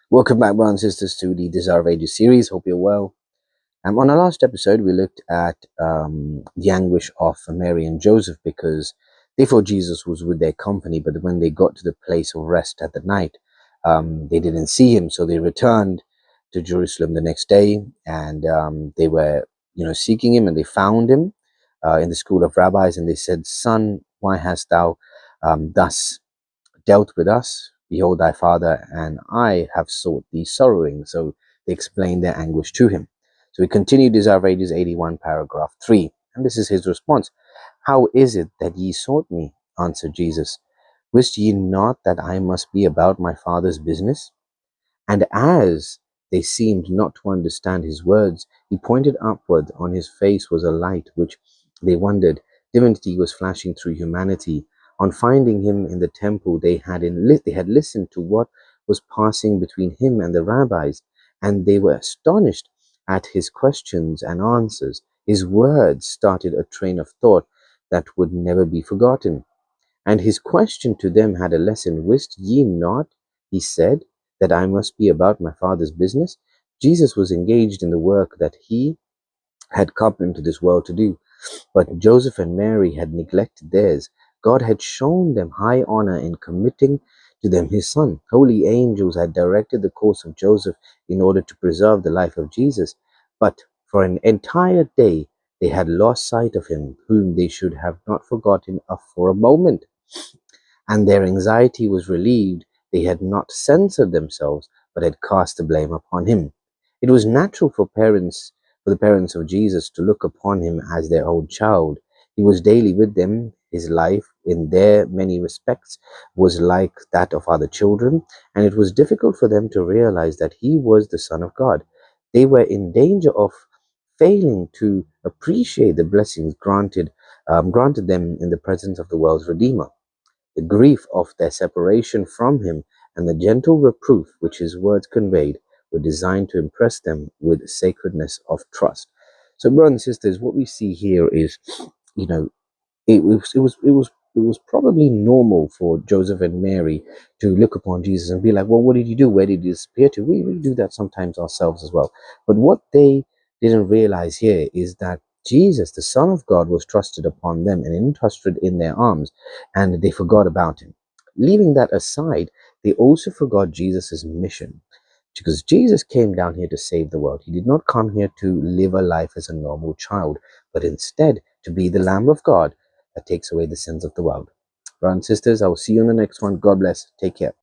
Welcome back, brothers and sisters, to the Desire of Ages series. Hope you're well. On our last episode, we looked at the anguish of Mary and Joseph because they thought Jesus was with their company, but when they got to the place of rest at the night, they didn't see him. So they returned to Jerusalem the next day, and they were, seeking him, and they found him in the school of rabbis, and they said, "Son, why hast thou thus dealt with us? Behold, thy father and I have sought thee sorrowing." So they explained their anguish to him. So we continue Desire of Ages 81, paragraph 3. And this is his response. "How is it that ye sought me?" answered Jesus. "Wist ye not that I must be about my Father's business?" And as they seemed not to understand his words, he pointed upward. On his face was a light which they wondered. Divinity was flashing through humanity. On finding him in the temple, they had listened to what was passing between him and the rabbis, and they were astonished at his questions and answers. His words started a train of thought that would never be forgotten. And his question to them had a lesson. "Wist ye not," he said, "that I must be about my Father's business?" Jesus was engaged in the work that he had come into this world to do, but Joseph and Mary had neglected theirs. God had shown them high honor in committing to them his son. Holy angels had directed the course of Joseph in order to preserve the life of Jesus, but for an entire day they had lost sight of him, whom they should have not forgotten for a moment, and their anxiety was relieved. They had not censored themselves, but had cast the blame upon him. It was natural for the parents of Jesus to look upon him as their own child. He was daily with them. His life, in their many respects, was like that of other children, and it was difficult for them to realize that he was the Son of God. They were in danger of failing to appreciate the blessings granted them in the presence of the world's Redeemer. The grief of their separation from him and the gentle reproof which his words conveyed were designed to impress them with sacredness of trust. So, brothers and sisters, what we see here is, you know, it was probably normal for Joseph and Mary to look upon Jesus and be like, "Well, what did you do? Where did you disappear to?" We do that sometimes ourselves as well. But what they didn't realize here is that Jesus, the Son of God, was trusted upon them and entrusted in their arms, and they forgot about him. Leaving that aside, they also forgot Jesus' mission, because Jesus came down here to save the world. He did not come here to live a life as a normal child, but instead to be the Lamb of God that takes away the sins of the world. Brothers and sisters, I will see you in the next one. God bless. Take care.